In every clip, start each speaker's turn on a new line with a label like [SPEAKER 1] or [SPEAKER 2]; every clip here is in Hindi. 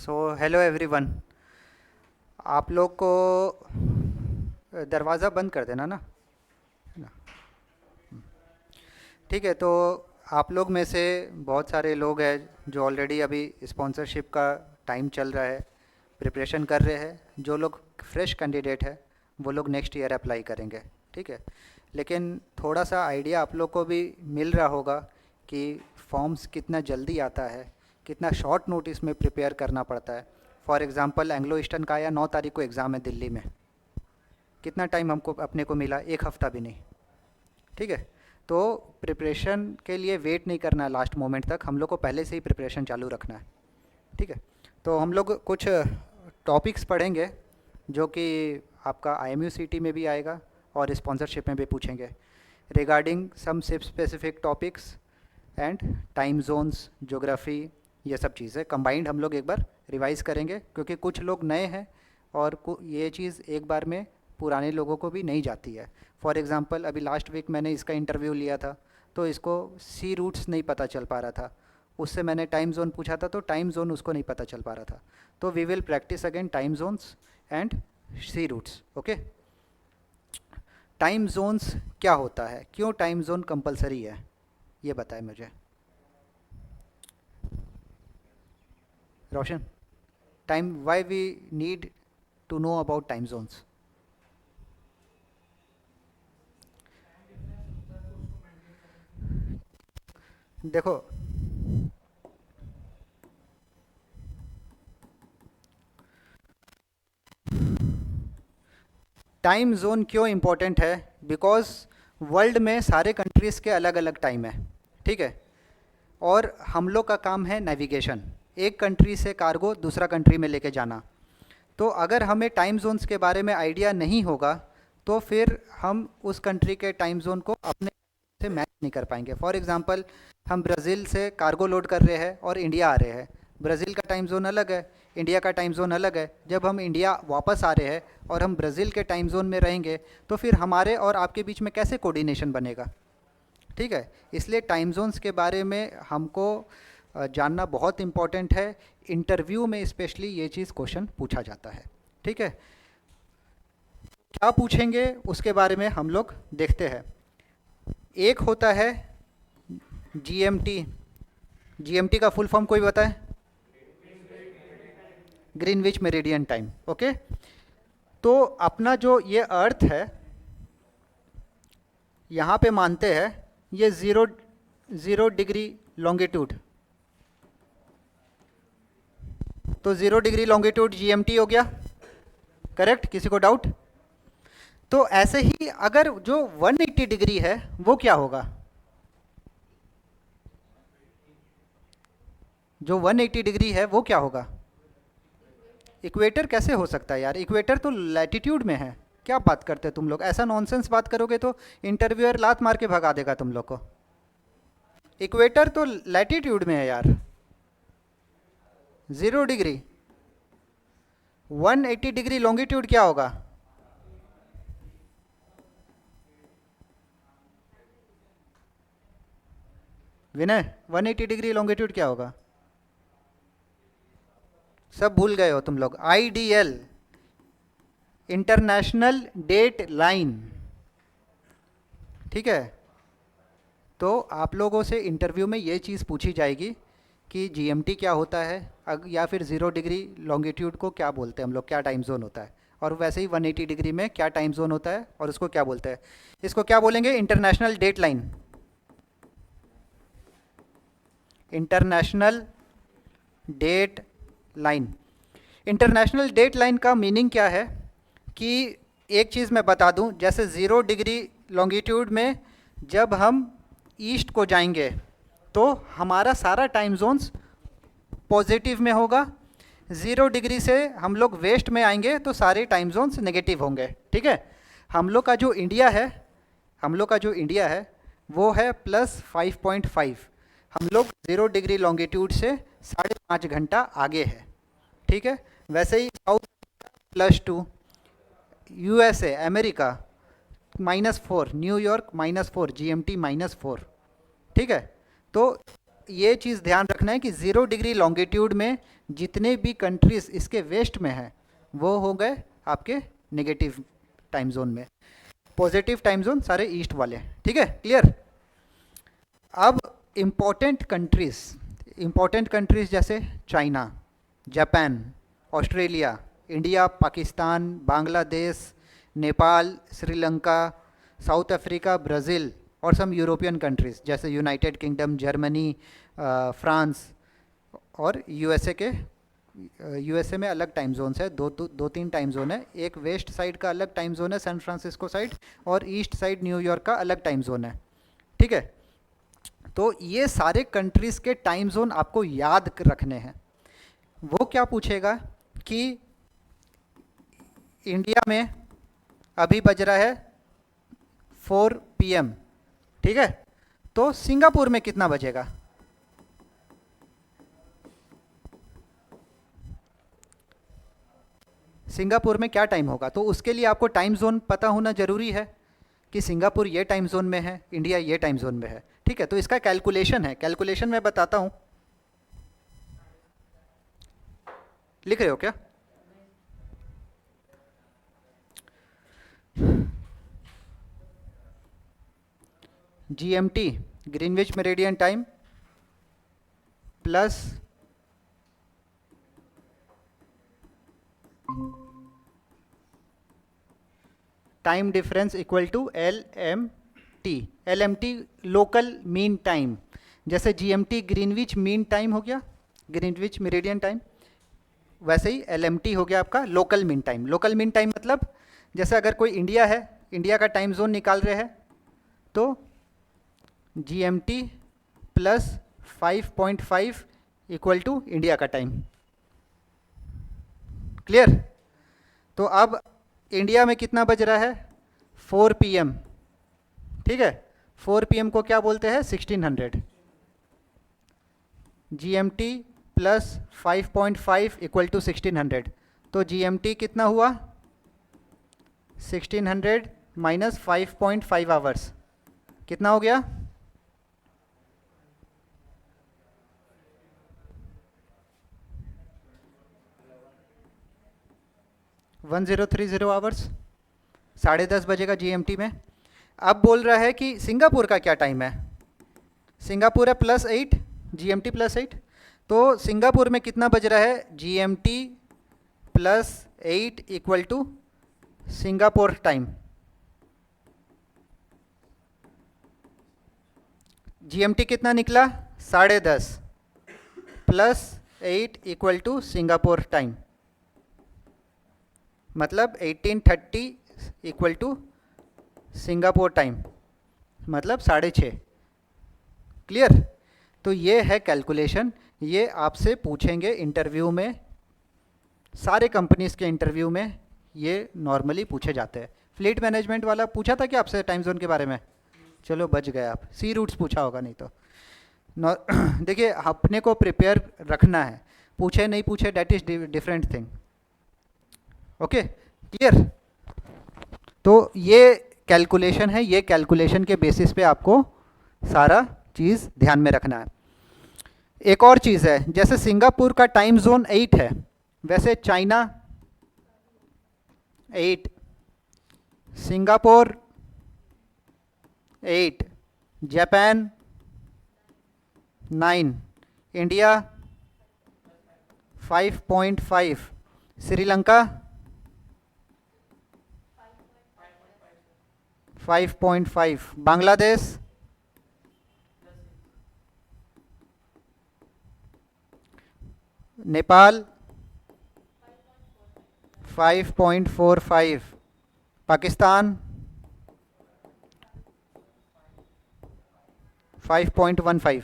[SPEAKER 1] So hello everyone. आप लोग को दरवाज़ा बंद कर देना ना। है ना? ठीक है। तो आप लोग में से बहुत सारे लोग हैं जो ऑलरेडी अभी स्पॉन्सरशिप का टाइम चल रहा है, प्रिपरेशन कर रहे हैं। जो लोग फ्रेश कैंडिडेट है वो लोग नेक्स्ट ईयर अप्लाई करेंगे। ठीक है। लेकिन थोड़ा सा आइडिया आप लोग को भी मिल रहा होगा कि फॉर्म्स कितना जल्दी आता है, कितना शॉर्ट नोटिस में प्रिपेयर करना पड़ता है। फॉर एग्ज़ाम्पल एंग्लो ईस्टर्न का आया 9 तारीख को एग्ज़ाम है दिल्ली में। कितना टाइम हमको अपने को मिला? एक हफ़्ता भी नहीं। ठीक है। तो प्रिपरेशन के लिए वेट नहीं करना है लास्ट मोमेंट तक, हम लोग को पहले से ही प्रिपरेशन चालू रखना है। ठीक है। तो हम लोग कुछ टॉपिक्स पढ़ेंगे जो कि आपका IMU CT में भी आएगा और स्पॉन्सरशिप में भी पूछेंगे, regarding some specific topics and time zones, geography, ये सब चीज़ें कंबाइंड हम लोग एक बार रिवाइज़ करेंगे, क्योंकि कुछ लोग नए हैं और ये चीज़ एक बार में पुराने लोगों को भी नहीं जाती है। फॉर एग्ज़ाम्पल अभी लास्ट वीक मैंने इसका इंटरव्यू लिया था, तो इसको सी रूट्स नहीं पता चल पा रहा था। उससे मैंने टाइम जोन पूछा था तो टाइम जोन उसको नहीं पता चल पा रहा था। तो we will practice again time zones and sea routes. Okay. Time zones क्या होता है, क्यों टाइम जोन कंपलसरी है, ये बताएं मुझे। Roshan, time why we need to know about time zones. देखो, टाइम जोन क्यों इम्पोर्टेंट है? बिकॉज वर्ल्ड में सारे कंट्रीज़ के अलग अलग टाइम है। ठीक है। और हम लोग का काम है नेविगेशन, एक कंट्री से कार्गो दूसरा कंट्री में लेके जाना। तो अगर हमें टाइम जोन्स के बारे में आइडिया नहीं होगा तो फिर हम उस कंट्री के टाइम जोन को अपने से मैच नहीं कर पाएंगे। फॉर एग्जांपल, हम ब्राज़ील से कार्गो लोड कर रहे हैं और इंडिया आ रहे हैं। ब्राज़ील का टाइम जोन अलग है, इंडिया का टाइम जोन अलग है। जब हम इंडिया वापस आ रहे हैं और हम ब्राज़ील के टाइम जोन में रहेंगे तो फिर हमारे और आपके बीच में कैसे कोऑर्डिनेशन बनेगा? ठीक है। इसलिए टाइम जोन्स के बारे में हमको जानना बहुत इम्पॉर्टेंट है। इंटरव्यू में स्पेशली ये चीज़ क्वेश्चन पूछा जाता है। ठीक है। क्या पूछेंगे उसके बारे में हम लोग देखते हैं। एक होता है GMT। GMT का फुल फॉर्म कोई बताए? Greenwich meridian time. ओके। तो अपना जो ये अर्थ है यहाँ पे मानते हैं ये ज़ीरो ज़ीरो डिग्री लॉन्गिट्यूड। तो 0 डिग्री लॉन्गिट्यूड GMT हो गया। करेक्ट? किसी को डाउट? तो ऐसे ही अगर जो 180 डिग्री है वो क्या होगा? जो 180 डिग्री है वो क्या होगा? इक्वेटर कैसे हो सकता है यार? इक्वेटर तो लैटिट्यूड में है। क्या बात करते हो तुम लोग? ऐसा नॉनसेंस बात करोगे तो इंटरव्यूअर लात मार के भगा देगा तुम लोग को। इक्वेटर तो लैटिट्यूड में है यार। 0 डिग्री, 180 डिग्री लॉन्गिट्यूड क्या होगा? विनय, 180 डिग्री लॉन्गिट्यूड क्या होगा? सब भूल गए हो तुम लोग। IDL, international date line. ठीक है। तो आप लोगों से इंटरव्यू में ये चीज़ पूछी जाएगी कि GMT क्या होता है, या फिर 0 डिग्री लॉन्गिट्यूड को क्या बोलते हैं हम लोग, क्या टाइम जोन होता है। और वैसे ही 180 डिग्री में क्या टाइम जोन होता है और उसको क्या बोलते हैं। इसको क्या बोलेंगे? International date line. International date line. International date line का मीनिंग क्या है कि एक चीज़ मैं बता दूं, जैसे 0 डिग्री लॉन्गिट्यूड में जब हम ईस्ट को जाएंगे तो हमारा सारा टाइम जोन्स पॉजिटिव में होगा। 0 डिग्री से हम लोग वेस्ट में आएंगे तो सारे टाइम जोन्स नेगेटिव होंगे। ठीक है। हम लोग का जो इंडिया है, हम लोग का जो इंडिया है वो है +5.5। हम लोग 0 डिग्री लॉन्गिट्यूड से 5.5 घंटा आगे है। ठीक है। वैसे ही south +2, USA America -4, New York -4, GMT -4। ठीक है। तो ये चीज़ ध्यान रखना है कि 0 डिग्री लॉन्गिट्यूड में जितने भी कंट्रीज इसके वेस्ट में हैं वो हो गए आपके नेगेटिव टाइम जोन में, पॉजिटिव टाइम जोन सारे ईस्ट वाले। ठीक है, क्लियर। अब इम्पोर्टेंट कंट्रीज जैसे China, Japan, Australia, India, Pakistan, Bangladesh, Nepal, Sri Lanka, south Africa, Brazil और सम यूरोपियन कंट्रीज़ जैसे यूनाइटेड किंगडम, जर्मनी, फ्रांस और यूएसए में अलग टाइम जोन्स है, दो तीन टाइम जोन है। एक वेस्ट साइड का अलग टाइम जोन है, सैन फ्रांसिस्को साइड, और ईस्ट साइड न्यूयॉर्क का अलग टाइम जोन है। ठीक है, तो ये सारे कंट्रीज़ के टाइम जोन आपको याद रखने हैं। वो क्या पूछेगा कि इंडिया में अभी बज रहा है 4 PM, ठीक है, तो सिंगापुर में कितना बजेगा? सिंगापुर में क्या टाइम होगा? तो उसके लिए आपको टाइम जोन पता होना जरूरी है कि सिंगापुर ये टाइम जोन में है, इंडिया ये टाइम जोन में है। ठीक है, तो इसका कैलकुलेशन है, कैलकुलेशन मैं बताता हूं। लिख रहे हो क्या? GMT Greenwich meridian time plus time difference equal to LMT। LMT local mean time, जैसे GMT ग्रीनविच मीन टाइम हो गया, ग्रीनविच मेरिडियन टाइम, वैसे ही LMT हो गया आपका local mean time. Local mean time मतलब जैसे अगर कोई इंडिया है, इंडिया का टाइम जोन निकाल रहे हैं तो GMT plus 5.5 equal to India का टाइम। क्लियर? तो अब इंडिया में कितना बज रहा है? 4 PM। ठीक है, 4 PM को क्या बोलते हैं? 1600। GMT प्लस 5.5 इक्वल टू 1600, तो GMT कितना हुआ? 1600 माइनस 5.5 आवर्स, कितना हो गया? 1030 आवर्स, 10:30 बजेगा GMT में। अब बोल रहा है कि सिंगापुर का क्या टाइम है? सिंगापुर है +8, GMT +8, तो सिंगापुर में कितना बज रहा है? GMT +8 equal to Singapore time. GMT कितना निकला? 10:30 +8 इक्वल टू सिंगापुर टाइम, मतलब 1830 इक्वल टू सिंगापुर टाइम, मतलब 6:30। क्लियर? तो ये है कैलकुलेशन, ये आपसे पूछेंगे इंटरव्यू में, सारे कंपनीज के इंटरव्यू में ये नॉर्मली पूछे जाते हैं। फ्लीट मैनेजमेंट वाला पूछा था कि आपसे टाइम जोन के बारे में? चलो बच गए आप, सी रूट्स पूछा होगा नहीं तो। देखिए अपने को प्रिपेयर रखना है, पूछे नहीं पूछे date is different thing. Okay, clear? तो ये कैलकुलेशन है, ये कैलकुलेशन के बेसिस पे आपको सारा चीज़ ध्यान में रखना है। एक और चीज़ है, जैसे सिंगापुर का टाइम जोन 8 है, वैसे China 8, Singapore 8, Japan 9, India 5.5, Sri Lanka 5.5, Bangladesh 5.45, Pakistan 5.15।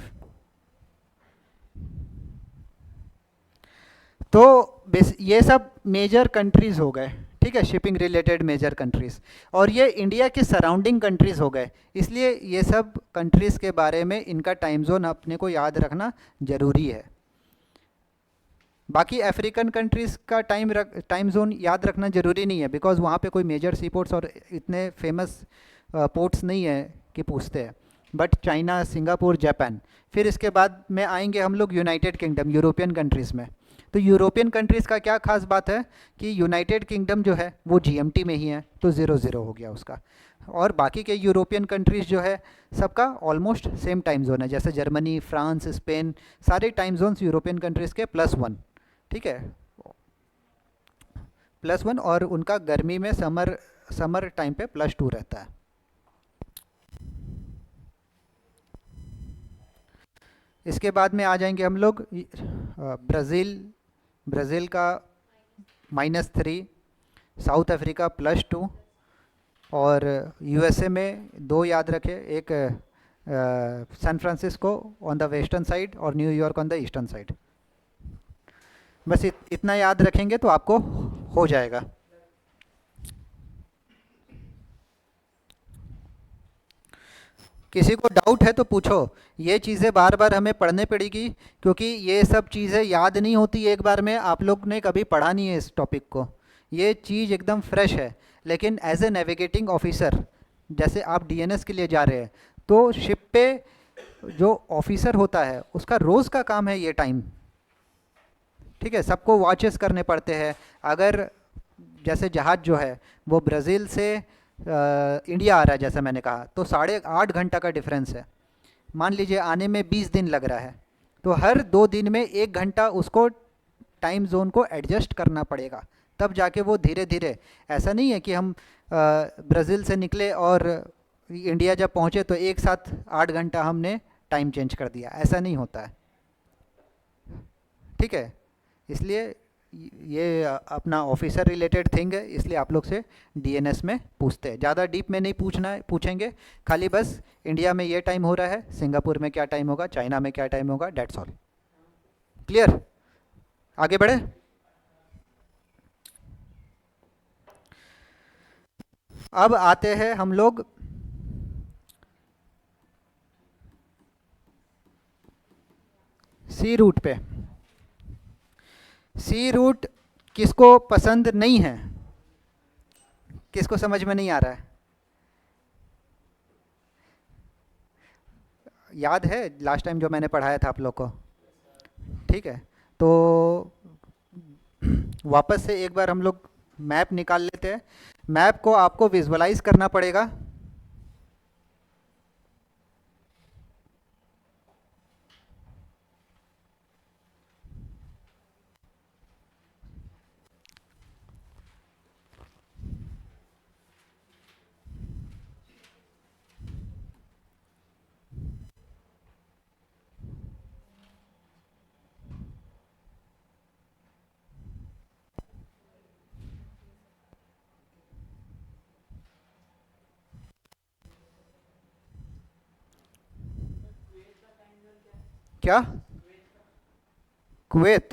[SPEAKER 1] तो ये सब मेजर कंट्रीज हो गए, ठीक है, शिपिंग रिलेटेड मेजर कंट्रीज, और ये इंडिया के सराउंडिंग कंट्रीज हो गए, इसलिए ये सब कंट्रीज के बारे में इनका टाइम जोन अपने को याद रखना जरूरी है। बाकी अफ्रीकन कंट्रीज़ का टाइम जोन याद रखना ज़रूरी नहीं है, बिकॉज वहाँ पे कोई मेजर सी पोर्ट्स और इतने फेमस पोर्ट्स नहीं है कि पूछते हैं। But China, Singapore, Japan. फिर इसके बाद में आएंगे हम लोग यूनाइटेड किंगडम, यूरोपियन कंट्रीज़ में। तो यूरोपियन कंट्रीज़ का क्या खास बात है कि यूनाइटेड किंगडम जो है वो जीएमटी में ही है, तो 0-0 हो गया उसका। और बाकी के यूरोपियन कंट्रीज़ जो है सबका ऑलमोस्ट सेम टाइम जोन है, जैसे जर्मनी, फ्रांस, स्पेन, सारे टाइम जोन्स यूरोपियन कंट्रीज़ के +1। ठीक है, +1। और उनका गर्मी में समर टाइम पे +2 रहता है। इसके बाद में आ जाएंगे हम लोग ब्राज़ील। ब्राज़ील का -3, साउथ अफ्रीका +2, और यूएसए में 2 याद रखें, एक San Francisco on the western side और New York on the eastern side. बस इतना याद रखेंगे तो आपको हो जाएगा। किसी को डाउट है तो पूछो। ये चीज़ें बार बार हमें पढ़ने पड़ेगी, क्योंकि ये सब चीज़ें याद नहीं होती एक बार में। आप लोग ने कभी पढ़ा नहीं है इस टॉपिक को, ये चीज़ एकदम फ्रेश है। लेकिन एज ए नेविगेटिंग ऑफिसर, जैसे आप डीएनएस के लिए जा रहे हैं, तो शिप पे जो ऑफिसर होता है उसका रोज़ का काम है ये टाइम। ठीक है, सबको वॉचेस करने पड़ते हैं। अगर जैसे जहाज़ जो है वो ब्राज़ील से इंडिया आ रहा है, जैसा मैंने कहा, तो 8.5 घंटा का डिफरेंस है। मान लीजिए आने में 20 दिन लग रहा है, तो हर 2 दिन में 1 घंटा उसको टाइम जोन को एडजस्ट करना पड़ेगा, तब जाके वो धीरे धीरे। ऐसा नहीं है कि हम ब्राज़ील से निकले और इंडिया जब पहुँचे तो एक साथ 8 घंटा हमने टाइम चेंज कर दिया, ऐसा नहीं होता है। ठीक है, इसलिए ये अपना ऑफिसर रिलेटेड थिंग है, इसलिए आप लोग से डीएनएस में पूछते हैं। ज़्यादा डीप में नहीं पूछना है, पूछेंगे खाली बस इंडिया में ये टाइम हो रहा है, सिंगापुर में क्या टाइम होगा, चाइना में क्या टाइम होगा, डेट्स ऑल। क्लियर? आगे बढ़े। अब आते हैं हम लोग सी रूट पे। सी रूट किसको पसंद नहीं है? किसको समझ में नहीं आ रहा है? याद है लास्ट टाइम जो मैंने पढ़ाया था आप लोग को? ठीक है, तो वापस से एक बार हम लोग मैप निकाल लेते हैं। मैप को आपको विजुअलाइज करना पड़ेगा। क्या? कुवैत?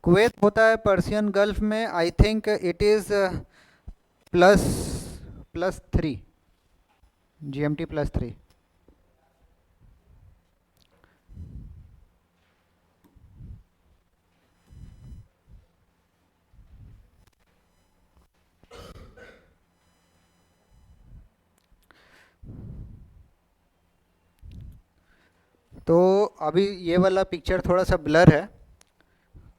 [SPEAKER 1] कुवैत होता है पर्शियन गल्फ में। I think it is plus +3, GMT +3। तो अभी ये वाला पिक्चर थोड़ा सा ब्लर है,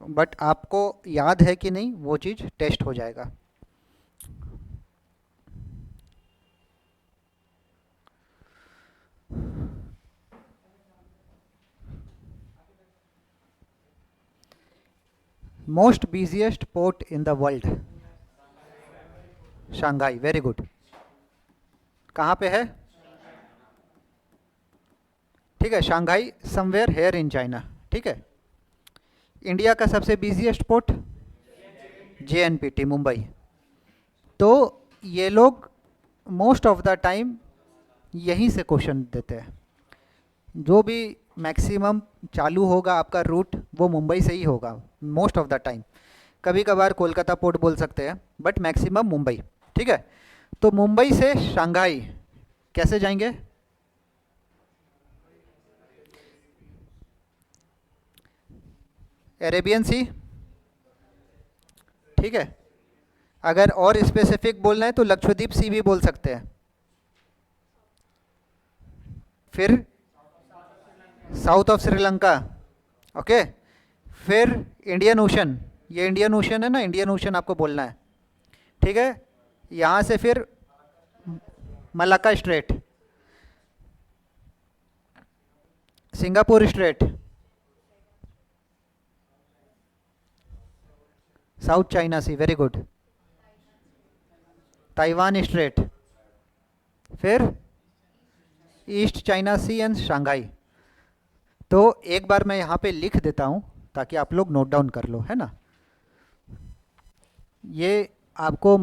[SPEAKER 1] बट आपको याद है कि नहीं वो चीज़ टेस्ट हो जाएगा। Most busiest port in the world? Shanghai, very good. कहाँ पे है? ठीक है, Shanghai somewhere here in China. ठीक है। इंडिया का सबसे बिजिएस्ट पोर्ट? जेएनपीटी, मुंबई। तो ये लोग मोस्ट ऑफ द टाइम यहीं से क्वेश्चन देते हैं। जो भी मैक्सिमम चालू होगा आपका रूट वो मुंबई से ही होगा मोस्ट ऑफ द टाइम। कभी कभार कोलकाता पोर्ट बोल सकते हैं, बट मैक्सिमम मुंबई। ठीक है, तो मुंबई से शंघाई कैसे जाएंगे? अरेबियन सी। ठीक है, अगर और स्पेसिफिक बोलना है तो लक्षद्वीप सी भी बोल सकते हैं। फिर साउथ ऑफ श्रीलंका, ओके। फिर इंडियन ओशन, ये इंडियन ओशन है ना, इंडियन ओशन आपको बोलना है, ठीक है। यहाँ से फिर Malacca Strait, Singapore Strait, South China Sea, very good, Taiwan Strait, फिर East China Sea and Shanghai. तो एक बार मैं यहाँ पे लिख देता हूँ ताकि आप लोग नोट डाउन कर लो, है ना। ये आपको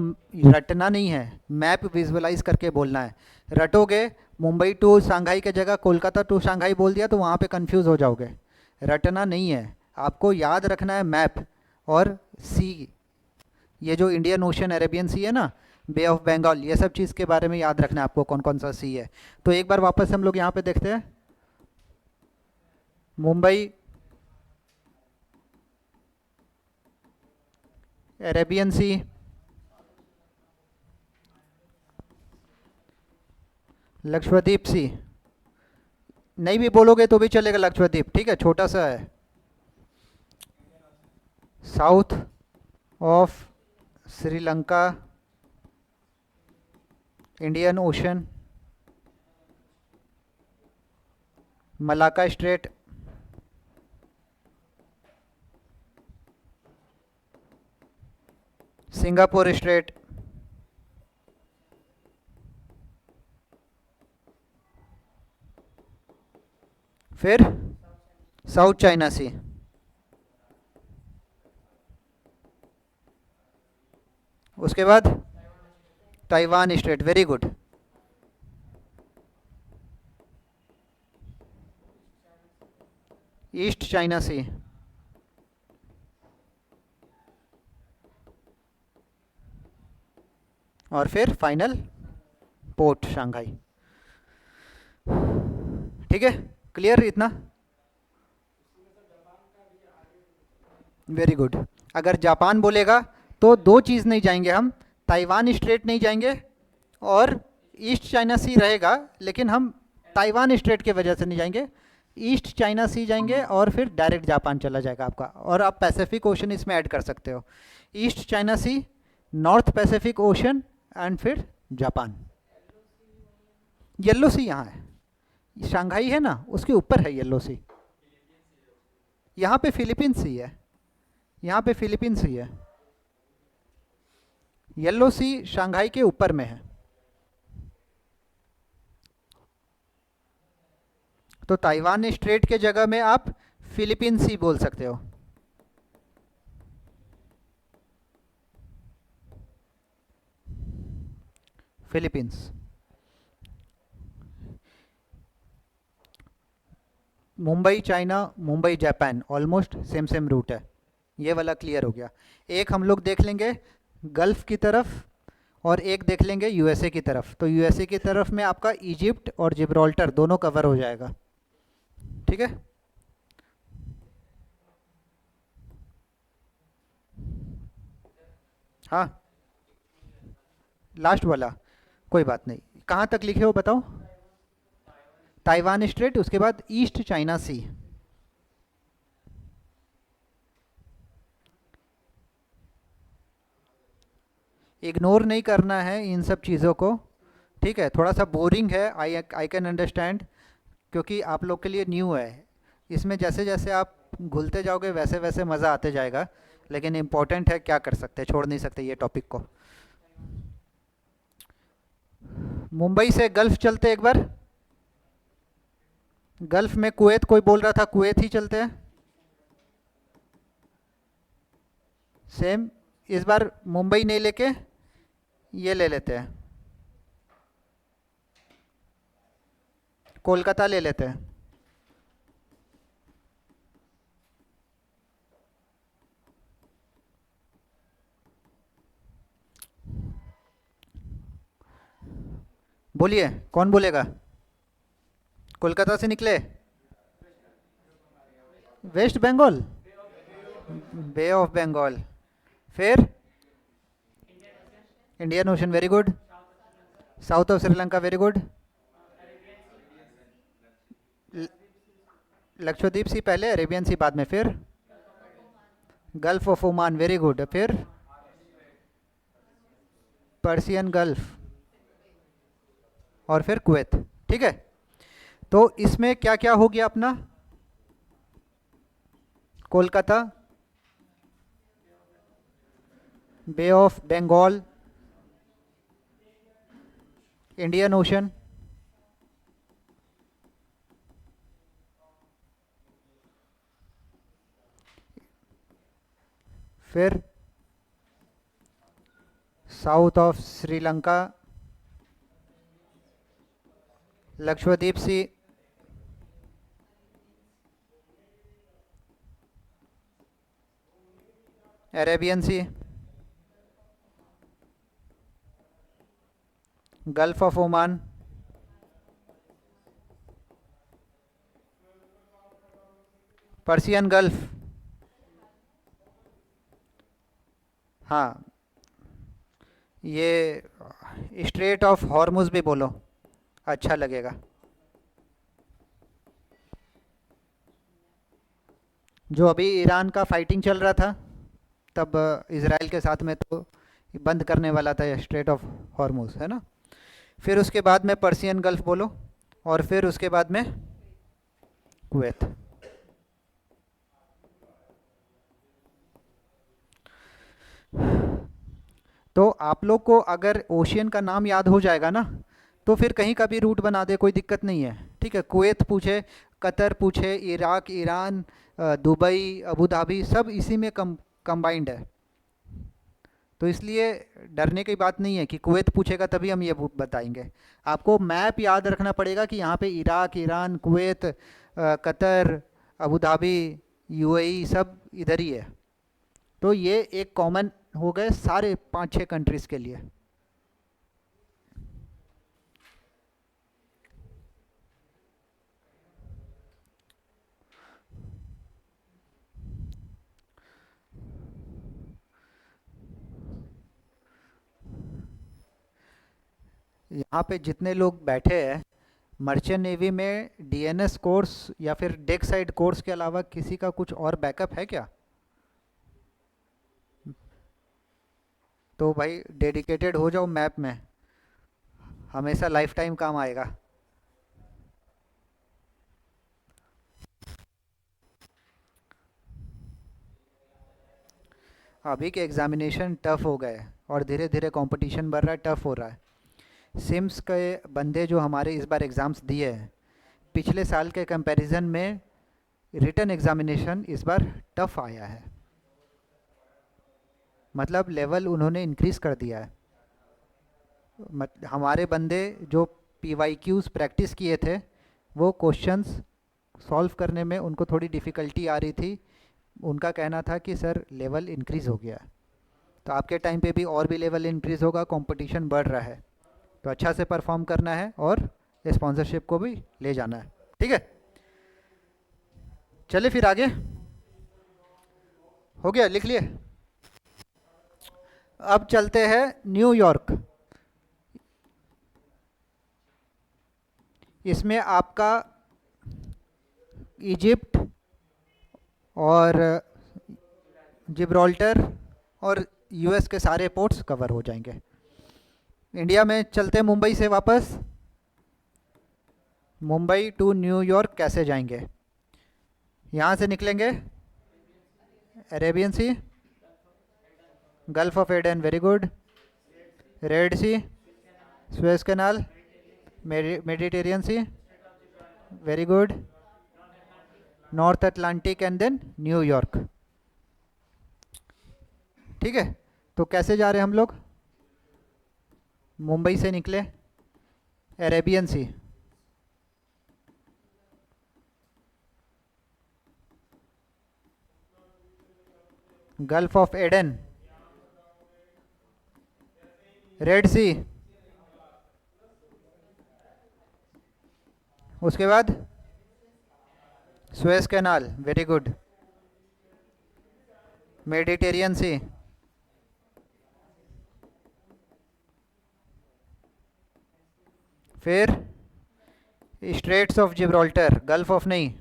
[SPEAKER 1] रटना नहीं है, मैप विजुअलाइज करके बोलना है। रटोगे मुंबई टू शंघाई के जगह कोलकाता टू शंघाई बोल दिया तो वहाँ पे कंफ्यूज हो जाओगे। रटना नहीं है, आपको याद रखना है मैप और सी, ये जो इंडियन ओशन अरेबियन सी है ना, बे ऑफ बंगाल, ये सब चीज़ के बारे में याद रखना है आपको, कौन कौन सा सी है। तो एक बार वापस हम लोग यहाँ पे देखते हैं, मुंबई अरेबियन सी, लक्षद्वीप सी, नहीं भी बोलोगे तो भी चलेगा लक्षद्वीप, ठीक है, छोटा सा है। South of Sri Lanka, Indian Ocean, Malacca Strait, Singapore Strait, फिर साउथ चाइना सी, उसके बाद Taiwan Strait, very good. East China Sea, और फिर फाइनल पोर्ट शंघाई, ठीक है, क्लियर इतना, वेरी गुड। अगर जापान बोलेगा तो दो चीज़ नहीं जाएंगे हम, ताइवान स्ट्रेट नहीं जाएंगे और ईस्ट चाइना सी रहेगा, लेकिन हम ताइवान स्ट्रेट की वजह से नहीं जाएंगे, ईस्ट चाइना सी जाएंगे और फिर डायरेक्ट जापान चला जाएगा आपका। और आप पैसिफिक ओशन इसमें ऐड कर सकते हो, East China Sea, North Pacific Ocean and फिर जापान। येलो सी यहाँ है, शंघाई है ना उसके ऊपर है येलो सी, यहाँ पे फिलीपींस सी है, यहाँ पे फिलीपींस सी है, येलो सी शंघाई के ऊपर में है। तो ताइवान स्ट्रेट के जगह में आप फिलीपीन सी बोल सकते हो, Philippines. Mumbai China, Mumbai Japan, almost same same route है, ये वाला क्लियर हो गया। एक हम लोग देख लेंगे गल्फ की तरफ और एक देख लेंगे यूएसए की तरफ। तो यूएसए की तरफ में आपका इजिप्ट और जिब्राल्टर दोनों कवर हो जाएगा, ठीक है। हाँ, लास्ट वाला कोई बात नहीं, कहाँ तक लिखे हो बताओ। ताइवान स्ट्रेट, उसके बाद ईस्ट चाइना सी, इग्नोर नहीं करना है इन सब चीज़ों को, ठीक है। थोड़ा सा बोरिंग है, आई कैन अंडरस्टैंड, क्योंकि आप लोग के लिए न्यू है। इसमें जैसे जैसे आप घुलते जाओगे वैसे वैसे मज़ा आते जाएगा, लेकिन इम्पोर्टेंट है, क्या कर सकते हैं, छोड़ नहीं सकते ये टॉपिक को। मुंबई से गल्फ चलते एक बार, गल्फ में कुवैत, कोई बोल रहा था कुवैत ही चलते हैं, सेम। इस बार मुंबई नहीं लेके ये ले लेते हैं, कोलकाता ले लेते हैं। बोलिए कौन बोलेगा, कोलकाता से निकले, West Bengal, Bay of Bengal, फिर Indian Ocean, very good, south of Sri Lanka, very good, Lakshadweep Sea पहले, अरेबियन सी बाद में, फिर Gulf of Oman, very good, फिर पर्सियन गल्फ, और फिर कुवैत। ठीक है, तो इसमें क्या क्या हो गया अपना? Kolkata, Bay of Bengal, Indian Ocean, फिर south of Sri Lanka, Lakshadweep Sea, Arabian Sea, Gulf of Oman, Persian Gulf, हाँ, ये स्ट्रेट ऑफ हॉर्मुज भी बोलो, अच्छा लगेगा। जो अभी ईरान का फाइटिंग चल रहा था, तब इसराइल के साथ में, तो बंद करने वाला था स्ट्रेट ऑफ हॉर्मुज, है ना। फिर उसके बाद में पर्सियन गल्फ बोलो, और फिर उसके बाद में कुवैत। तो आप लोग को अगर ओशियन का नाम याद हो जाएगा ना, तो फिर कहीं का भी रूट बना दे, कोई दिक्कत नहीं है। ठीक है, कुवैत पूछे, कतर पूछे, Iraq, Iran, Dubai, Abu Dhabi, सब इसी में कंबाइंड है। तो इसलिए डरने की बात नहीं है कि कुवैत पूछेगा तभी हम ये बताएंगे। आपको मैप याद रखना पड़ेगा कि यहाँ पे Iraq, Iran, Kuwait, Qatar, Abu Dhabi, UAE, सब इधर ही है। तो ये एक कॉमन हो गए सारे 5-6 कंट्रीज़ के लिए। यहाँ पे जितने लोग बैठे हैं, मर्चेंट नेवी में डीएनएस कोर्स या फिर डेक साइड कोर्स के अलावा किसी का कुछ और बैकअप है क्या? तो भाई डेडिकेटेड हो जाओ मैप में, हमेशा लाइफ टाइम काम आएगा। अभी के एग्जामिनेशन टफ हो गए और धीरे धीरे कंपटीशन बढ़ रहा है, टफ हो रहा है। सिम्स के बंदे जो हमारे इस बार एग्ज़ाम्स दिए हैं, पिछले साल के कंपैरिजन में रिटन एग्जामिनेशन इस बार टफ आया है। मतलब लेवल उन्होंने इंक्रीज़ कर दिया है। हमारे बंदे जो PYQs प्रैक्टिस किए थे, वो क्वेश्चंस सॉल्व करने में उनको थोड़ी डिफ़िकल्टी आ रही थी। उनका कहना था कि सर लेवल इंक्रीज़ हो गया है। तो आपके टाइम पे भी और भी लेवल इंक्रीज़ होगा, कंपटीशन बढ़ रहा है, तो अच्छा से परफॉर्म करना है और स्पॉन्सरशिप को भी ले जाना है। ठीक है, चलिए फिर आगे। हो गया, लिख लिए। अब चलते हैं न्यूयॉर्क। इसमें आपका इजिप्ट और जिब्राल्टर और यूएस के सारे पोर्ट्स कवर हो जाएंगे। इंडिया में चलते मुंबई से वापस। मुंबई टू न्यूयॉर्क कैसे जाएंगे? यहाँ से निकलेंगे Arabian Sea, Gulf of Aden, very good, Red Sea, Suez Canal, Mediterranean Sea, very good, North Atlantic and then न्यूयॉर्क। ठीक है, तो कैसे जा रहे हैं हम लोग? मुंबई से निकले Arabian Sea, Gulf of Aden, Red Sea, उसके बाद Suez Canal, very good, Mediterranean Sea, फिर Straits of Gibraltar, Gulf of नहीं,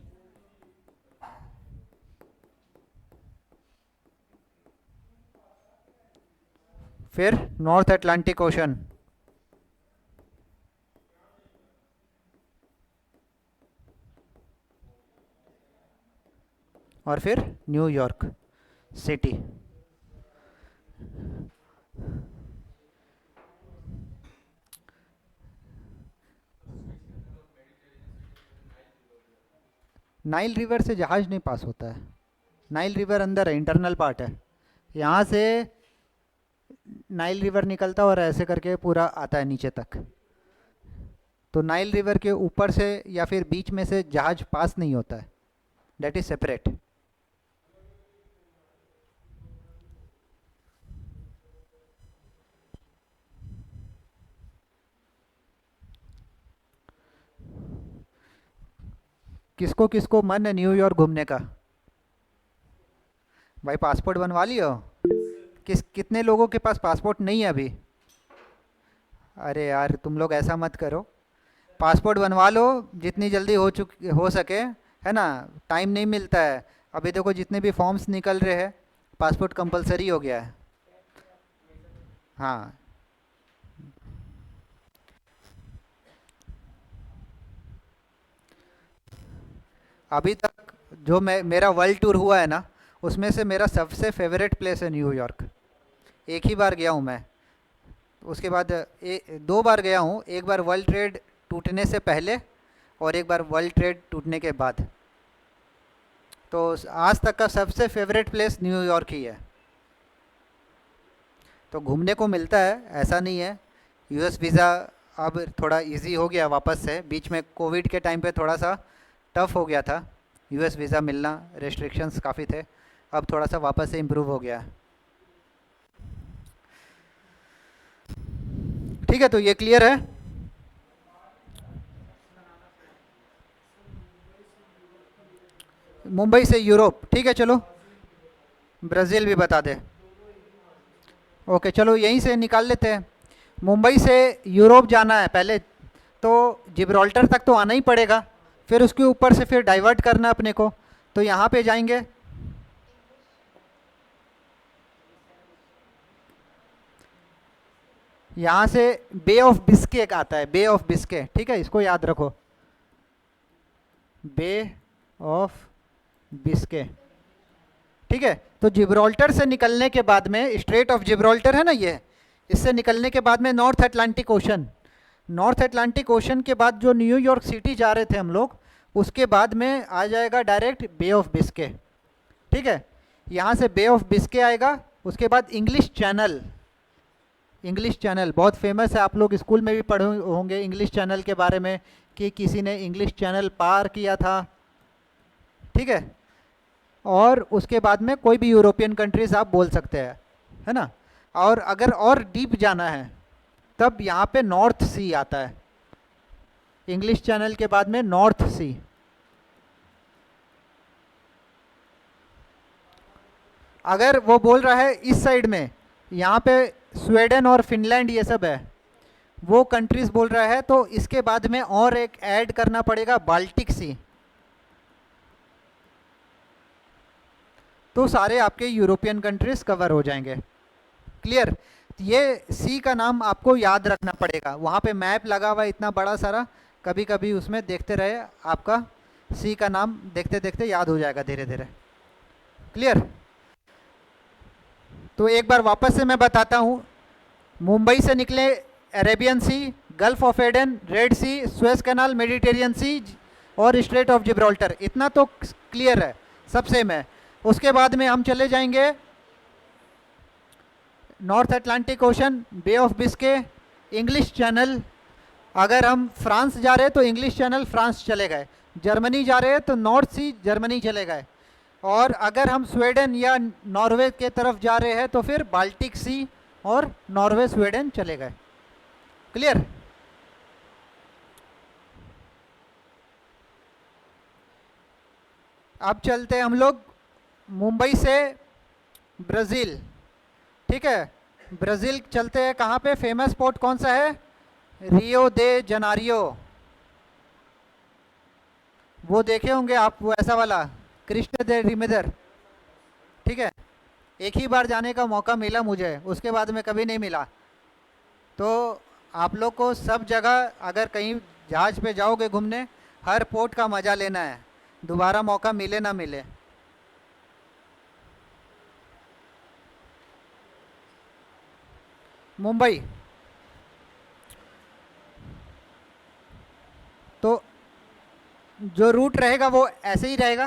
[SPEAKER 1] फिर नॉर्थ अटलांटिक ओशन, और फिर न्यूयॉर्क सिटी। नाइल रिवर से जहाज नहीं पास होता है, नाइल रिवर अंदर है, इंटरनल पार्ट है। यहाँ से नाइल रिवर निकलता है और ऐसे करके पूरा आता है नीचे तक। तो नाइल रिवर के ऊपर से या फिर बीच में से जहाज पास नहीं होता है, दैट इज सेपरेट। किसको किसको मन है न्यूयॉर्क घूमने का? भाई पासपोर्ट बनवा लियो? कितने लोगों के पास पासपोर्ट नहीं है अभी? अरे यार तुम लोग ऐसा मत करो, पासपोर्ट बनवा लो जितनी जल्दी हो सके, है ना? टाइम नहीं मिलता है। अभी देखो जितने भी फॉर्म्स निकल रहे हैं, पासपोर्ट कंपलसरी हो गया है। हाँ, अभी तक जो मेरा वर्ल्ड टूर हुआ है ना, उसमें से मेरा सबसे फेवरेट प्लेस है न्यूयॉर्क। एक ही बार गया हूँ मैं, उसके बाद 2 बार गया हूँ, एक बार वर्ल्ड ट्रेड टूटने से पहले और एक बार वर्ल्ड ट्रेड टूटने के बाद। तो आज तक का सबसे फेवरेट प्लेस न्यूयॉर्क ही है। तो घूमने को मिलता है, ऐसा नहीं है। यूएस वीज़ा अब थोड़ा इजी हो गया वापस से, बीच में कोविड के टाइम पे थोड़ा सा टफ हो गया था यूएस वीज़ा मिलना, रेस्ट्रिक्शंस काफ़ी थे। अब थोड़ा सा वापस से इम्प्रूव हो गया है। ठीक है, तो ये क्लियर है। मुंबई से यूरोप, ठीक है, चलो ब्राज़ील भी बता दे। ओके चलो यहीं से निकाल लेते हैं। मुंबई से यूरोप जाना है पहले, तो जिब्राल्टर तक तो आना ही पड़ेगा, फिर उसके ऊपर से फिर डाइवर्ट करना अपने को। तो यहाँ पे जाएंगे, यहाँ से बे ऑफ बिस्के आता है, बे ऑफ बिस्के, ठीक है, इसको याद रखो, बे ऑफ बिस्के। ठीक है, तो जिब्राल्टर से निकलने के बाद में स्ट्रेट ऑफ जिब्राल्टर है ना ये, इससे निकलने के बाद में north Atlantic ocean, north Atlantic ocean के बाद जो न्यूयॉर्क सिटी जा रहे थे हम लोग, उसके बाद में आ जाएगा डायरेक्ट बे ऑफ बिस्के। ठीक है, यहाँ से बे ऑफ बिस्के आएगा, उसके बाद इंग्लिश चैनल। इंग्लिश चैनल बहुत फेमस है, आप लोग स्कूल में भी पढ़े होंगे इंग्लिश चैनल के बारे में, कि किसी ने इंग्लिश चैनल पार किया था। ठीक है, और उसके बाद में कोई भी यूरोपियन कंट्रीज आप बोल सकते हैं, है ना? और अगर और डीप जाना है तब यहाँ पे नॉर्थ सी आता है, इंग्लिश चैनल के बाद में नॉर्थ सी। अगर वो बोल रहा है इस साइड में, यहाँ पे स्वीडन और फिनलैंड ये सब है, वो कंट्रीज बोल रहा है, तो इसके बाद में और एक ऐड करना पड़ेगा, बाल्टिक सी। तो सारे आपके यूरोपियन कंट्रीज कवर हो जाएंगे। क्लियर? ये सी का नाम आपको याद रखना पड़ेगा, वहाँ पे मैप लगा हुआ है इतना बड़ा सारा, कभी कभी उसमें देखते रहे, आपका सी का नाम देखते देखते याद हो जाएगा धीरे धीरे। क्लियर? तो एक बार वापस से मैं बताता हूँ, मुंबई से निकले Arabian Sea, Gulf of Aden, Red Sea, Suez Canal, Mediterranean Sea और स्ट्रेट ऑफ जिब्राल्टर, इतना तो क्लियर है, सब सेम है। उसके बाद में हम चले जाएंगे North Atlantic Ocean, Bay of Biscay, English Channel. अगर हम फ्रांस जा रहे हैं तो इंग्लिश चैनल फ्रांस चले गए, जर्मनी जा रहे हैं तो नॉर्थ सी जर्मनी चले गए, और अगर हम स्वीडन या नॉर्वे के तरफ जा रहे हैं तो फिर बाल्टिक सी और नॉर्वे स्वीडन चले गए। क्लियर? अब चलते हैं हम लोग मुंबई से ब्राज़ील। ठीक है, ब्राज़ील चलते हैं, कहाँ पे फेमस स्पॉट कौन सा है? रियो दे जनारियो, वो देखे होंगे आप, वो ऐसा वाला कृष्ण दे रिमेदर। ठीक है, एक ही बार जाने का मौका मिला मुझे, उसके बाद में कभी नहीं मिला। तो आप लोग को सब जगह अगर कहीं जहाज़ पे जाओगे घूमने, हर पोर्ट का मज़ा लेना है, दोबारा मौका मिले ना मिले। मुंबई, तो जो रूट रहेगा वो ऐसे ही रहेगा,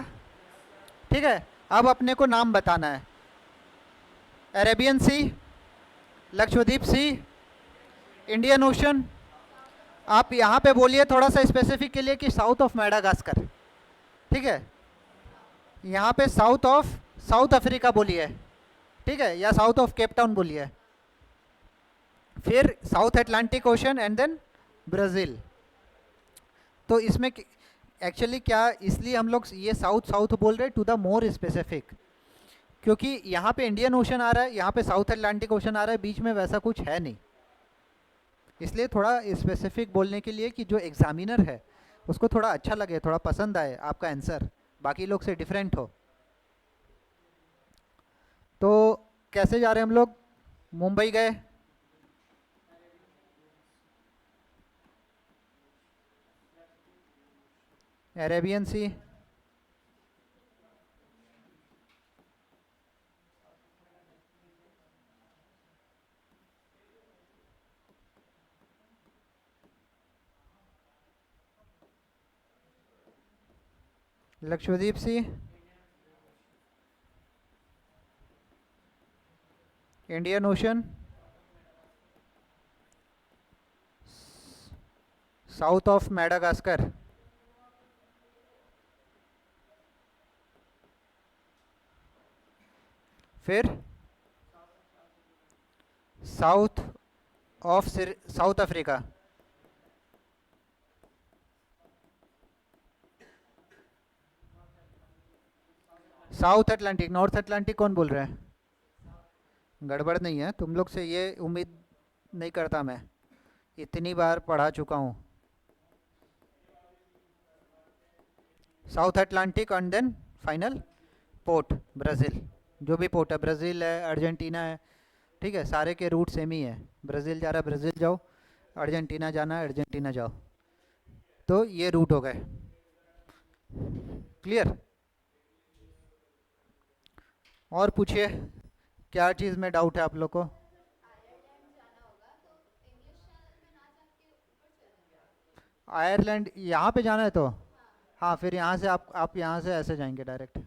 [SPEAKER 1] ठीक है। अब अपने को नाम बताना है, Arabian Sea, Lakshadweep Sea, Indian ocean. आप यहाँ पे बोलिए थोड़ा सा स्पेसिफिक के लिए कि साउथ ऑफ मेडागास्कर, ठीक है। यहाँ पे साउथ ऑफ साउथ अफ्रीका बोलिए, ठीक है, या साउथ ऑफ केप टाउन बोलिए। फिर South Atlantic Ocean and then Brazil. तो इसमें एक्चुअली क्या, इसलिए हम लोग ये साउथ साउथ बोल रहे हैं टू द मोर स्पेसिफिक, क्योंकि यहाँ पे इंडियन ओशन आ रहा है, यहाँ पे साउथ अटलांटिक ओशन आ रहा है, बीच में वैसा कुछ है नहीं। इसलिए थोड़ा स्पेसिफिक बोलने के लिए कि जो एग्जामिनर है उसको थोड़ा अच्छा लगे, थोड़ा पसंद आए आपका आंसर, बाकी लोग से डिफरेंट हो। तो कैसे जा रहे हैं हम लोग? मुंबई गए, Arabian Sea, Lakshadweep Sea, Indian Ocean, south of Madagascar, फिर south of South Africa, South Atlantic. North Atlantic कौन बोल रहा है? गड़बड़ नहीं है, तुम लोग से ये उम्मीद नहीं करता मैं, इतनी बार पढ़ा चुका हूँ। South Atlantic and then final port Brazil. जो भी पोर्ट है, ब्राज़ील है, अर्जेंटीना है, ठीक है, सारे के रूट सेम ही है। ब्राज़ील जा रहा है ब्राज़ील जाओ, अर्जेंटीना जाना है अर्जेंटीना जाओ। तो ये रूट हो गए, क्लियर। और पूछिए, क्या चीज़ में डाउट है आप लोग को? आयरलैंड यहाँ पे जाना है तो हाँ, फिर यहाँ से आप यहाँ से ऐसे जाएंगे डायरेक्ट।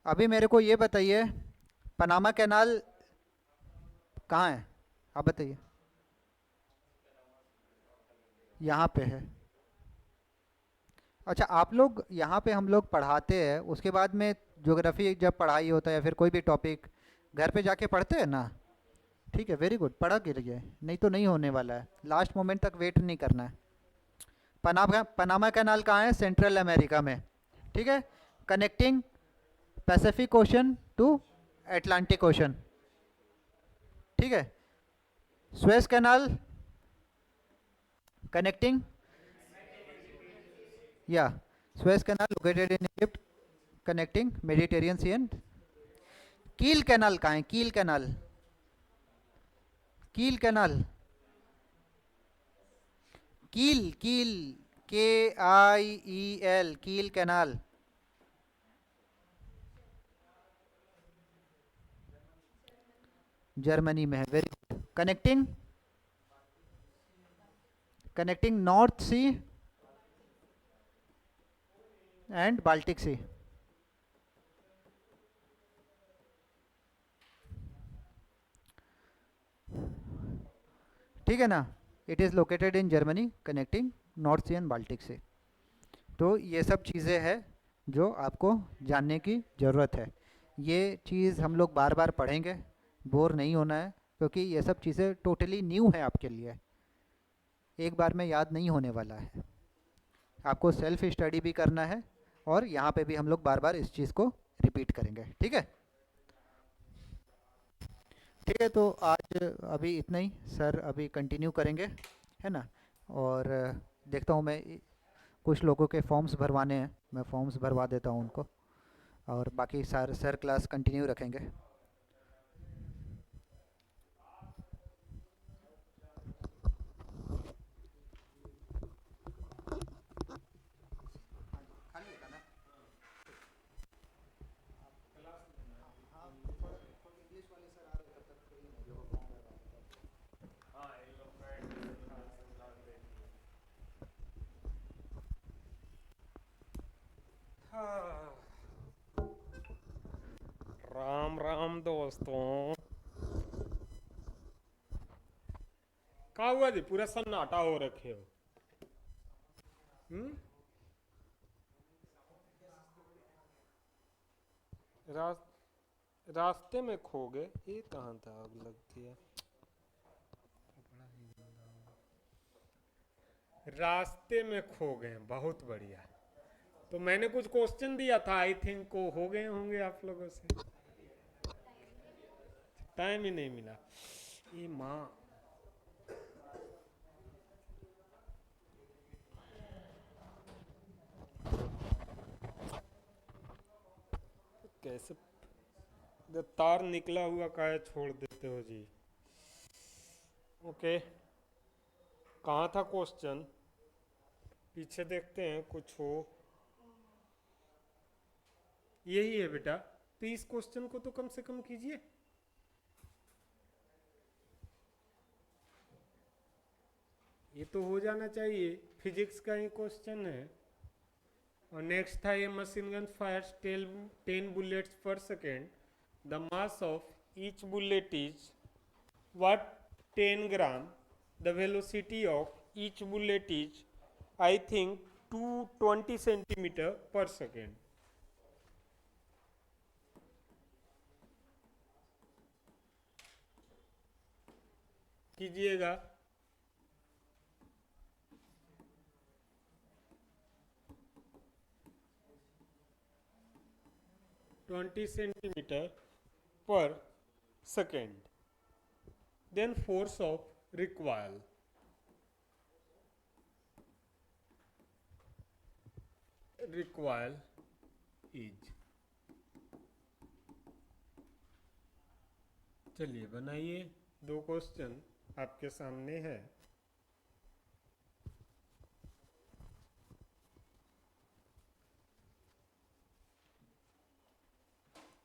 [SPEAKER 1] अभी मेरे को ये बताइए, पनामा कैनाल कहाँ है? आप बताइए। यहाँ पे है। अच्छा, आप लोग यहाँ पे हम लोग पढ़ाते हैं, उसके बाद में ज्योग्राफी जब पढ़ाई होता है या फिर कोई भी टॉपिक घर पे जाके पढ़ते हैं ना? ठीक है, वेरी गुड, पढ़ा के रहिए, नहीं तो नहीं होने वाला है, लास्ट मोमेंट तक वेट नहीं करना है। पनामा कैनाल कहाँ है? सेंट्रल अमेरिका में, ठीक है, connecting Pacific Ocean to Atlantic Ocean, ठीक है। स्वेज कैनाल कनेक्टिंग, या Suez Canal located in Egypt connecting Mediterranean Sea and. Kiel Canal कहाँ है? कील कैनाल, कील कैनाल, कील कील, KIEL, कील कैनाल। जर्मनी में है, very good. Connecting, connecting North Sea and Baltic Sea, ठीक है ना। It is located in Germany connecting North Sea and Baltic Sea. तो ये सब चीज़ें हैं जो आपको जानने की ज़रूरत है। ये चीज़ हम लोग बार बार पढ़ेंगे, बोर नहीं होना है, क्योंकि ये सब चीज़ें टोटली न्यू है आपके लिए, एक बार में याद नहीं होने वाला है। आपको सेल्फ स्टडी भी करना है, और यहाँ पे भी हम लोग बार बार इस चीज़ को रिपीट करेंगे, ठीक है। ठीक है, तो आज अभी इतना ही सर, अभी कंटिन्यू करेंगे, है ना। और देखता हूँ मैं, कुछ लोगों के फॉर्म्स भरवाने हैं, मैं फॉर्म्स भरवा देता हूँ उनको। और बाकी सर क्लास कंटिन्यू रखेंगे। खाली है ना? हाँ, थोड़े इंग्लिश वाले सर आ रहे तब तक फ्री नहीं हो, फॉर्म भरवा देता हूँ।
[SPEAKER 2] हाँ ये लोग का एडमिशन का समझा देंगे। हाँ, राम राम दोस्तों। कहा हुआ जी पूरा सन्नाटा हो रखे हो। हम्म। रास, रास्ते में खो गए, ये कहाँ था, आग लग गया। रास्ते में खो गए, बहुत बढ़िया। तो मैंने कुछ क्वेश्चन दिया था, आई थिंक को हो गए होंगे आप लोगों से। टाइम ही नहीं मिला। ये माँ, कैसे जब तार निकला हुआ काहे छोड़ देते हो जी। ओके, कहाँ था क्वेश्चन, पीछे देखते हैं कुछ हो। यही है बेटा, तो इस क्वेश्चन को तो कम से कम कीजिए। ये तो हो जाना चाहिए, फिजिक्स का ही क्वेश्चन है। और नेक्स्ट था, ये मशीन गन फायर्स 10 बुलेट्स पर second, the mass of each bullet is what, 10 gram, the velocity of each bullet is I think 220 centimeter per second. कीजिएगा। 20 centimeter per second. Then force of recoil is, चलिए बनाइए, दो क्वेश्चन आपके सामने है।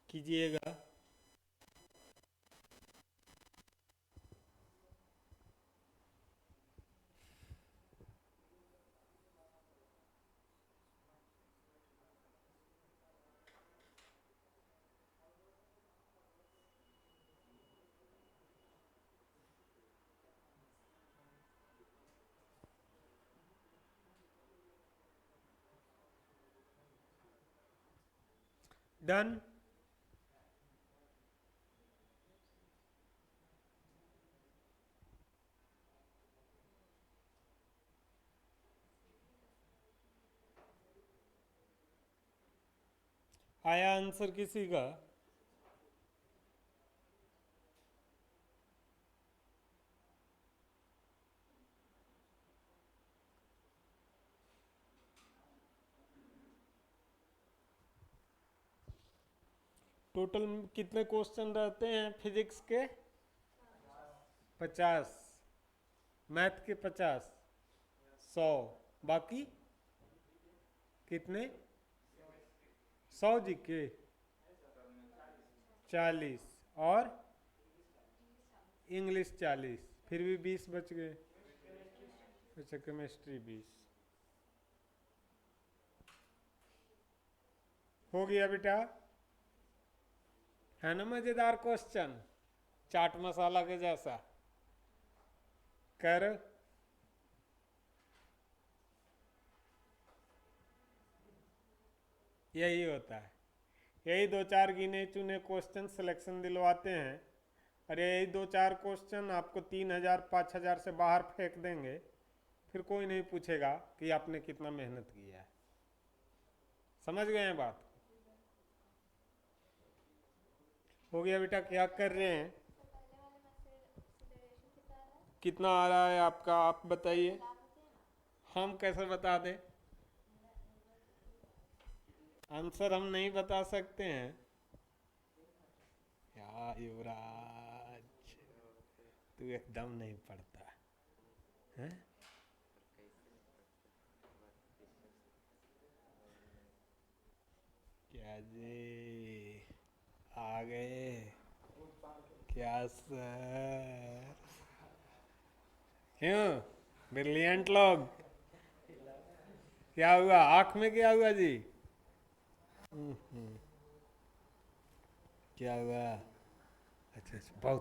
[SPEAKER 2] कीजिएगा। डन। आया आंसर किसी का? टोटल कितने क्वेश्चन रहते हैं फिजिक्स के? 50। मैथ के 50, 100, बाकी कितने? 100 जी के 40, और इंग्लिश 40, फिर भी 20 बच गए। अच्छा, केमिस्ट्री 20। हो गया बेटा, है ना मजेदार क्वेश्चन, चाट मसाला के जैसा। कर, यही होता है, यही दो चार गिने चुने क्वेश्चन सिलेक्शन दिलवाते हैं। अरे यही दो चार क्वेश्चन आपको 3,000 5,000 से बाहर फेंक देंगे, फिर कोई नहीं पूछेगा कि आपने कितना मेहनत किया है। समझ गए हैं बात? हो गया बेटा, क्या कर रहे हैं? कितना आ रहा है आपका, आप बताइए। हम कैसे बता दें, आंसर हम नहीं बता सकते हैं यार। युवराज तू एकदम नहीं पढ़ता है। क्या जी आ गए क्या सर? क्यों ब्रिलियंट लोग, क्या हुआ आंख में, क्या हुआ जी? क्या हुआ? अच्छा अच्छा,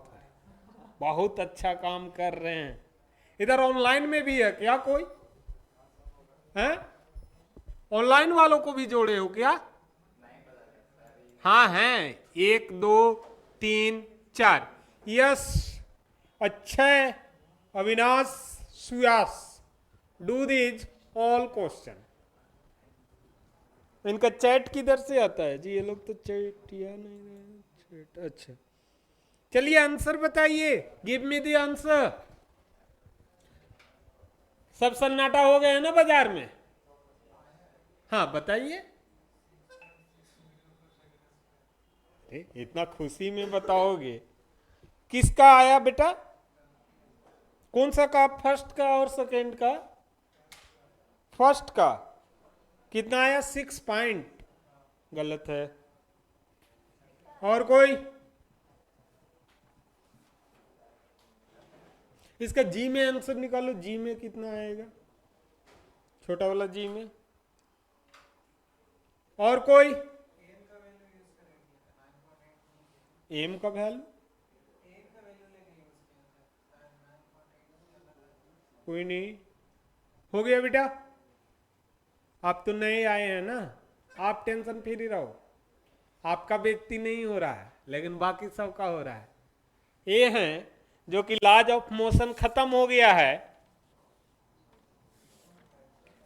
[SPEAKER 2] बहुत अच्छा काम कर रहे हैं। इधर ऑनलाइन में भी है क्या कोई है? ऑनलाइन वालों को भी जोड़े हो क्या? हाँ हैं, 1 2 3 4। Yes, Akshay, Avinash, Suyash, do these all question. इनका चैट किधर से आता है जी? ये लोग तो चैट या नहीं चैट। अच्छा चलिए आंसर बताइए, गिव मी द आंसर। सब सन्नाटा हो गए हैं ना बाजार में? हाँ बताइए। इतना खुशी में बताओगे। किसका आया बेटा? कौन सा का? फर्स्ट का और सेकंड का? फर्स्ट का कितना आया? 6 पॉइंट। गलत है। और कोई? इसका जी में आंसर निकालो, जी में कितना आएगा, छोटा वाला जी में। और कोई? एम का वैल्यू कोई नहीं। हो गया बेटा, आप तो नए आए हैं ना, आप टेंशन फ्री रहो। आपका व्यक्ति नहीं हो रहा है, लेकिन बाकी सबका हो रहा है। ये हैं जो कि लॉज ऑफ मोशन खत्म हो गया है।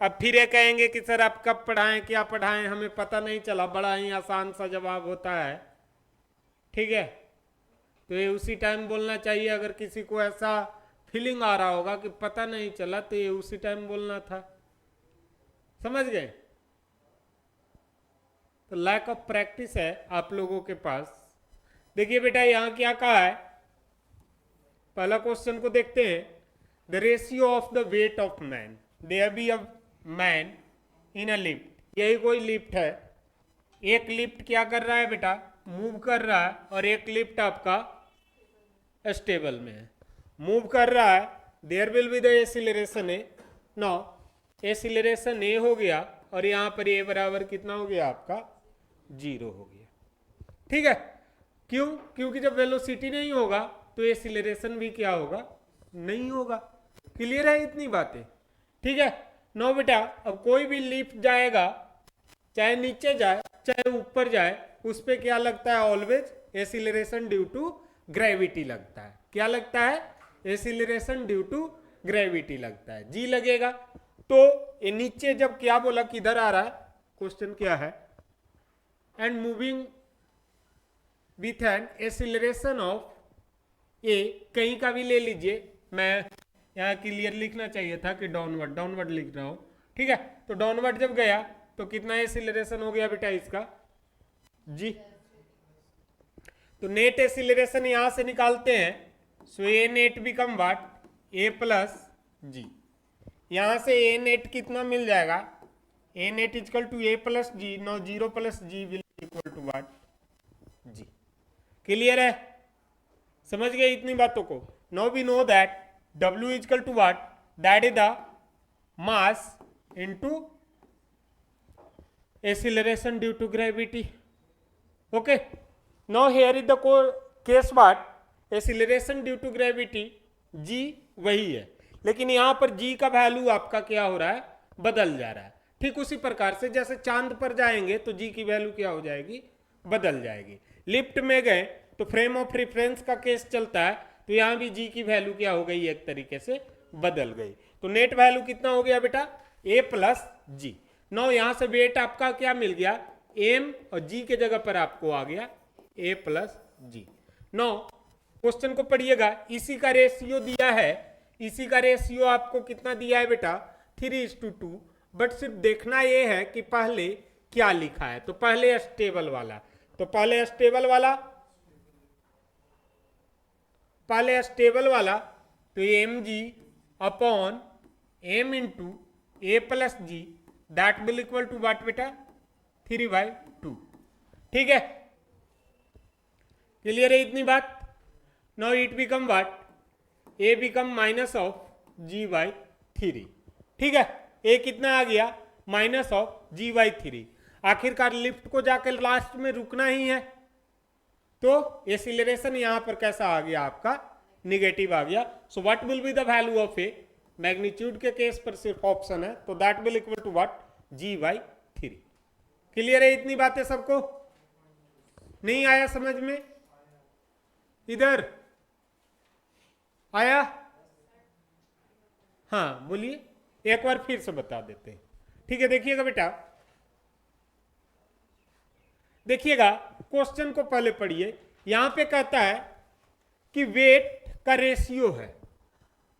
[SPEAKER 2] अब फिर ये कहेंगे कि सर आप कब पढ़ाएं, क्या पढ़ाएं, हमें पता नहीं चला। बड़ा ही आसान सा जवाब होता है, ठीक है? तो ये उसी टाइम बोलना चाहिए। अगर किसी को ऐसा फीलिंग आ रहा होगा कि पता नहीं चला, तो ये उसी टाइम बोलना था। समझ गए? तो लैक ऑफ प्रैक्टिस है आप लोगों के पास। देखिए बेटा यहां क्या कहा है, पहला क्वेश्चन को देखते हैं। The ratio of the weight of man, there be a man in a lift. यही कोई लिफ्ट है। एक लिफ्ट क्या कर रहा है बेटा? मूव कर रहा है, और एक लिफ्ट आपका स्टेबल में है, मूव कर रहा है। There will be the acceleration a. No, acceleration a हो गया, और यहां पर ए बराबर कितना हो गया आपका? 0 हो गया। ठीक है? क्यों? क्योंकि जब वेलोसिटी नहीं होगा तो एक्सीलरेशन भी क्या होगा? नहीं होगा। क्लियर है इतनी बातें? ठीक है। नो बेटा, अब कोई भी लिफ्ट जाएगा, चाहे नीचे जाए चाहे ऊपर जाए, उस पर क्या लगता है? Always acceleration due to gravity लगता है। क्या लगता है? एक्सीलरेशन ड्यू टू ग्रेविटी लगता है, जी लगेगा। तो ये नीचे जब क्या बोला, किधर आ रहा है, क्वेश्चन क्या है? And moving with an acceleration of a, कहीं का भी ले लीजिए, मैं यहाँ क्लियर लिखना चाहिए था कि डाउनवर्ड, डाउनवर्ड लिख रहा हूं। ठीक है? तो डाउनवर्ड जब गया तो कितना एक्सीलरेशन हो गया बेटा इसका? जी। तो नेट एक्सीलरेशन यहां से निकालते हैं। So a net become what? A plus g. यहां से ए नेट कितना मिल जाएगा? A net equal to a plus g. No 0 plus g will equal to what? G. Clear है? समझ गए इतनी बातों को? No we know that W equal to what? That is the mass into acceleration due to gravity. Okay, now here is the case what? Acceleration due to gravity g वही है, लेकिन यहां पर g का वैल्यू आपका क्या हो रहा है? बदल जा रहा है। ठीक उसी प्रकार से जैसे चांद पर जाएंगे तो g की वैल्यू क्या हो जाएगी? बदल जाएगी। लिफ्ट में गए तो फ्रेम ऑफ रेफरेंस का केस चलता है, तो यहां भी g की वैल्यू क्या हो गई? एक तरीके से बदल गई। तो नेट वैल्यू कितना हो गया बेटा? a plus g. नो यहां से वेट आपका क्या मिल गया? m, और g के जगह पर आपको आ गया a plus g. No question को पढ़िएगा, इसी का रेशियो दिया है इसी का रेशियो आपको कितना दिया है बेटा 3:2। बट सिर्फ देखना ये है कि पहले क्या लिखा है। तो पहले स्टेबल वाला, तो पहले स्टेबल वाला तो m g upon m into a plus g that will equal to what बेटा 3/2। ठीक है, क्लियर है इतनी बात। Now it become what a become minus of g/3। ठीक है, ए कितना आ गया माइनस ऑफ g/3। आखिरकार लिफ्ट को जाकर लास्ट में रुकना ही है, तो एक्सीलरेशन यहां पर कैसा आ गया आपका निगेटिव आ गया। So what will be the value of a, magnitude के केस पर सिर्फ ऑप्शन है, तो that will equal to what g/3। Clear है इतनी बातें सबको? नहीं आया समझ में? इधर आया? हाँ बोलिए, एक बार फिर से बता देते हैं। ठीक है, देखिएगा बेटा, देखिएगा क्वेश्चन को पहले पढ़िए। यहां पे कहता है कि वेट का रेशियो है।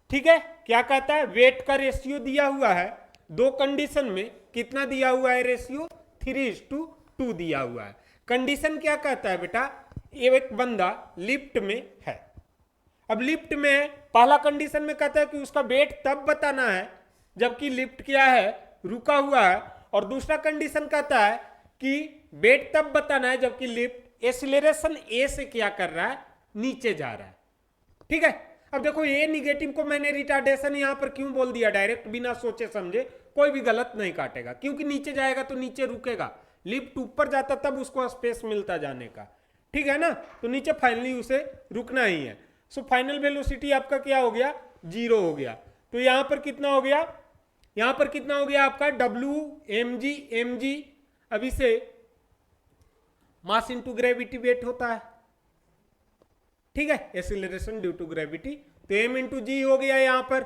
[SPEAKER 2] ठीक है, क्या कहता है? वेट का रेशियो दिया हुआ है दो कंडीशन में। कितना दिया हुआ है रेशियो? 3:2 दिया हुआ है। कंडीशन क्या कहता है बेटा? एक बंदा लिफ्ट में है। अब लिफ्ट में पहला कंडीशन में कहता है कि उसका वेट तब बताना है जबकि लिफ्ट क्या है रुका हुआ है, और दूसरा कंडीशन कहता है कि वेट तब बताना है जबकि लिफ्ट एक्सीलरेशन ए से क्या कर रहा है नीचे जा रहा है। ठीक है, अब देखो ये निगेटिव को मैंने रिटार्डेशन यहां पर क्यों बोल दिया डायरेक्ट बिना सोचे समझे, कोई भी गलत नहीं काटेगा, क्योंकि नीचे जाएगा तो नीचे रुकेगा। लिफ्ट ऊपर जाता तब उसको स्पेस मिलता जाने का। ठीक है ना, तो नीचे फाइनली उसे रुकना ही है। सो फाइनल वेलोसिटी आपका क्या हो गया? 0 हो गया। तो यहां पर कितना हो गया? यहां पर कितना हो गया आपका mg। अब इसे मास इंटू ग्रेविटी वेट होता है। ठीक है, एक्सीलरेशन ड्यू टू ग्रेविटी, तो m इंटू जी हो गया यहां पर।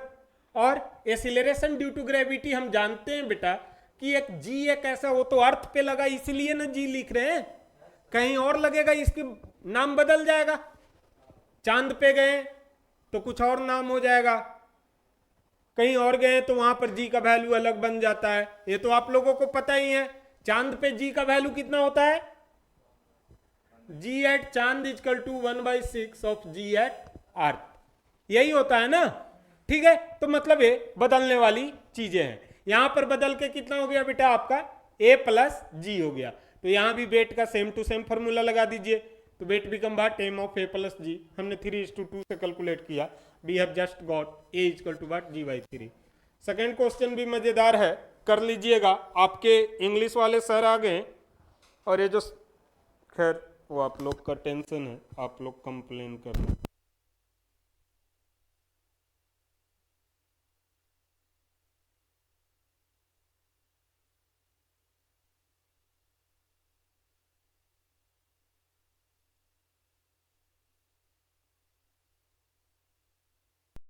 [SPEAKER 2] और एक्सीलरेशन ड्यू टू ग्रेविटी हम जानते हैं बेटा कि एक g एक ऐसा, वो तो अर्थ पे लगा इसलिए ना g लिख रहे हैं, कहीं और लगेगा इसके नाम बदल जाएगा। चांद पे गए तो कुछ और नाम हो जाएगा, कहीं और गए तो वहां पर जी का वैल्यू अलग बन जाता है। ये तो आप लोगों को पता ही है। चांद पे जी का वैल्यू कितना होता है? जी एट चांद is equal to 1/6 of g at earth, यही होता है ना। ठीक है, तो मतलब ये बदलने वाली चीजें हैं। यहां पर बदल के कितना हो गया बेटा आपका a प्लस जी हो गया। तो यहां भी वेट का सेम टू सेम फॉर्मूला लगा दीजिए, तो weight become what m of a plus g. हमने 3:2 से कैलकुलेट किया, we have just got a equal to what g/3। Second question भी मजेदार है, कर लीजिएगा। आपके इंग्लिश वाले सर आ गए, और ये जो खैर वो आप लोग का टेंशन है, आप लोग कंप्लेन कर रहे हैं।